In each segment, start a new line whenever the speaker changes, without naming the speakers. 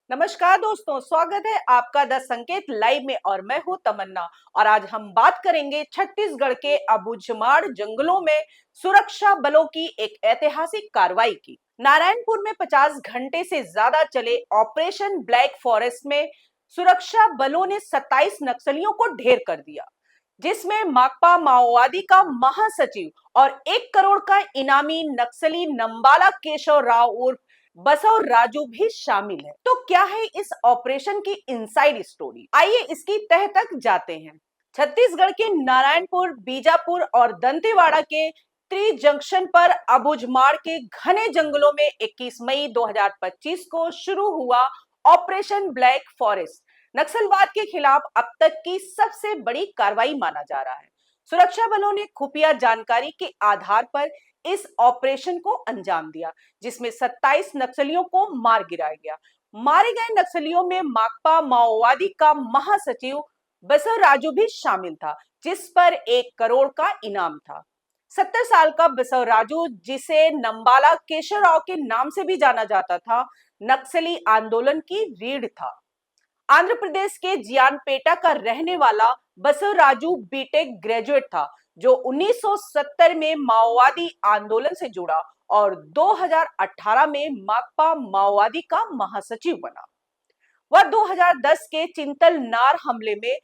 नमस्कार दोस्तों, स्वागत है आपका द संकेत लाइव में और मैं हूं तमन्ना। और आज हम बात करेंगे छत्तीसगढ़ के अबूझमाड़ जंगलों में सुरक्षा बलों की एक ऐतिहासिक कार्रवाई की। नारायणपुर में 50 घंटे से ज्यादा चले ऑपरेशन ब्लैक फॉरेस्ट में सुरक्षा बलों ने 27 नक्सलियों को ढेर कर दिया, जिसमें माकपा माओवादी का महासचिव और 1 करोड़ का इनामी नक्सली नंबाला केशव राव उर्फ बसव राजू भी शामिल है। तो क्या है इस ऑपरेशन की इनसाइड स्टोरी, आइए इसकी तह तक जाते हैं। छत्तीसगढ़ के नारायणपुर, बीजापुर और दंतेवाड़ा के त्रि जंक्शन पर अबूझमाड़ के घने जंगलों में 21 मई 2025 को शुरू हुआ ऑपरेशन ब्लैक फॉरेस्ट नक्सलवाद के खिलाफ अब तक की सबसे बड़ी कार्रवाई माना जा रहा है। सुरक्षा बलों ने खुफिया जानकारी के आधार पर इस ऑपरेशन को अंजाम दिया, जिसमें 27 नक्सलियों को मार गिराया गया। मारे गए नक्सलियों में माकपा माओवादी का महासचिव बसव राजू भी शामिल था, जिस पर 1 करोड़ का इनाम था। 70 साल का बसव राजू, जिसे नंबाला केशवराव के नाम से भी जाना जाता था, नक्सली आंदोलन की रीढ़ था। आंध्र प्रदेश के जियानपेटा का रहने वाला बसव राजू बीटेक ग्रेजुएट था, जो 1970 में माओवादी आंदोलन से जुड़ा और 2018 में माकपा माओवादी का महासचिव बना। वह 2010 के चिंतल नार हमले में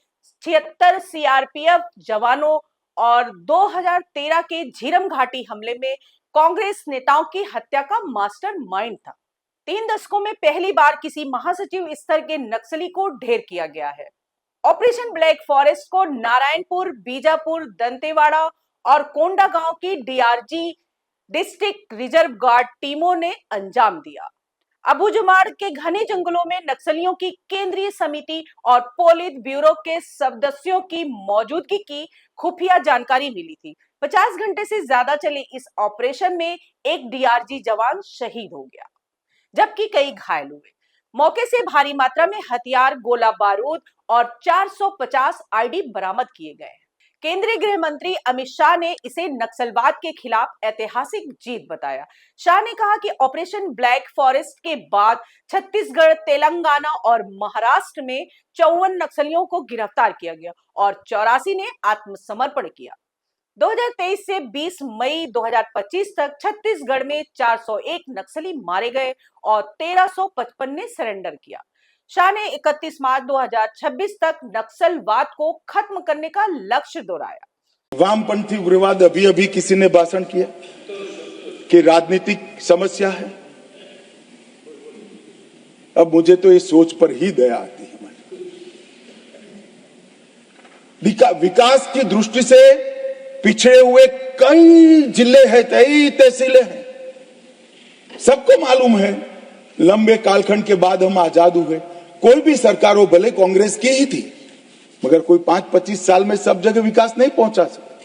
76 सीआरपीएफ जवानों और 2013 के झीरम घाटी हमले में कांग्रेस नेताओं की हत्या का मास्टरमाइंड था। 3 दशकों में पहली बार किसी महासचिव स्तर के नक्सली को ढेर किया गया है। ऑपरेशन ब्लैक फॉरेस्ट को नारायणपुर, बीजापुर, दंतेवाड़ा और कोंडागांव की डीआरजी डिस्ट्रिक्ट रिजर्व गार्ड टीमों ने अंजाम दिया। अबूझमाड़ के घने जंगलों में नक्सलियों की केंद्रीय समिति और पोलित ब्यूरो के सदस्यों की मौजूदगी की खुफिया जानकारी मिली थी। 50 घंटे से ज्यादा चले इस ऑपरेशन में एक डीआरजी जवान शहीद हो गया, जबकि कई घायल हुए। मौके से भारी मात्रा में हथियार, गोला बारूद और 450 आईडी बरामद किए गए हैं। केंद्रीय गृह मंत्री अमित शाह ने इसे नक्सलवाद के खिलाफ ऐतिहासिक जीत बताया। शाह ने कहा कि ऑपरेशन ब्लैक फॉरेस्ट के बाद छत्तीसगढ़, तेलंगाना और महाराष्ट्र में 54 नक्सलियों को गिरफ्तार किया गया और 84 ने आत्मसमर्पण किया। 2023 से 20 मई 2025 तक छत्तीसगढ़ में 401 नक्सली मारे गए और 1355 ने सरेंडर किया। शाह ने 31 मार्च 2026 तक नक्सलवाद को खत्म करने का लक्ष्य दोहराया।
वामपंथी उग्रवाद, अभी अभी किसी ने भाषण किया कि राजनीतिक समस्या है। अब मुझे तो इस सोच पर ही दया आती है। विकास की दृष्टि से पिछड़े हुए कई जिले हैं, कई तहसीलें हैं। सबको मालूम है, लंबे कालखंड के बाद हम आजाद हुए। कोई भी सरकार हो, भले कांग्रेस की ही थी, मगर कोई 5-25 साल में सब जगह विकास नहीं पहुंचा सकता।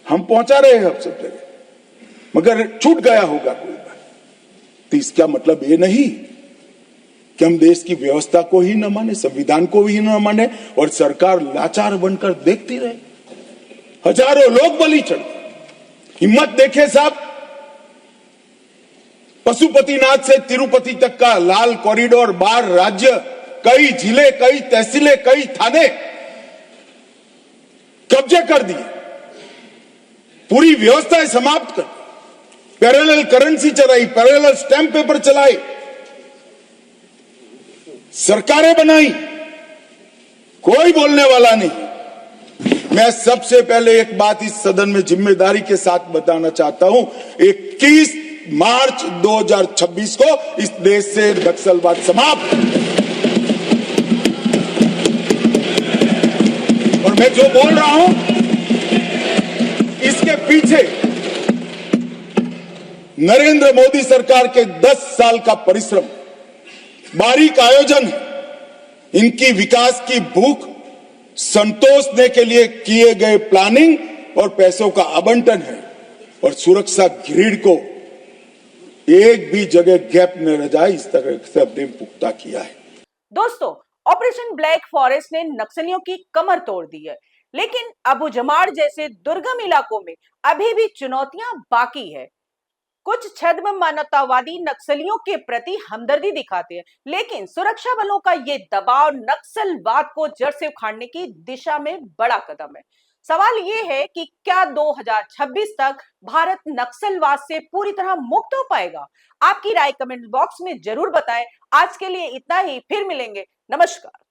हम पहुंचा रहे हैं अब सब जगह, मगर छूट गया होगा कोई बार। तो इसका मतलब ये नहीं कि हम देश की व्यवस्था को ही न माने, संविधान को ही न माने और सरकार लाचार बनकर देखती रहे। हजारों लोग बलि चढ़े। हिम्मत देखे साहब, पशुपतिनाथ से तिरुपति तक का लाल कॉरिडोर, 12 राज्य, कई जिले, कई तहसीलें, कई थाने कब्जे कर दिए, पूरी व्यवस्थाएं समाप्त कर, पैरेलल करेंसी चलाई, पैरेलल स्टैंप पेपर चलाए, सरकारें बनाई, कोई बोलने वाला नहीं। मैं सबसे पहले एक बात इस सदन में जिम्मेदारी के साथ बताना चाहता हूं, 21 मार्च 2026 को इस देश से नक्सलवाद समाप्त। और मैं जो बोल रहा हूं, इसके पीछे नरेंद्र मोदी सरकार के 10 साल का परिश्रम, बारीक आयोजन, इनकी विकास की भूख संतोषने के लिए किए गए प्लानिंग और पैसों का आवंटन है। और सुरक्षा ग्रिड को एक भी जगह गैप न रह जाए, इस तरह से हमने पुख्ता किया है।
दोस्तों, ऑपरेशन ब्लैक फॉरेस्ट ने नक्सलियों की कमर तोड़ दी है, लेकिन अबूझमाड़ जैसे दुर्गम इलाकों में अभी भी चुनौतियां बाकी है। कुछ छद्म मानवतावादी नक्सलियों के प्रति हमदर्दी दिखाते हैं, लेकिन सुरक्षा बलों का ये दबाव नक्सलवाद को जड़ से उखाड़ने की दिशा में बड़ा कदम है। सवाल ये है कि क्या 2026 तक भारत नक्सलवाद से पूरी तरह मुक्त हो पाएगा? आपकी राय कमेंट बॉक्स में जरूर बताएं। आज के लिए इतना ही, फिर मिलेंगे। नमस्कार।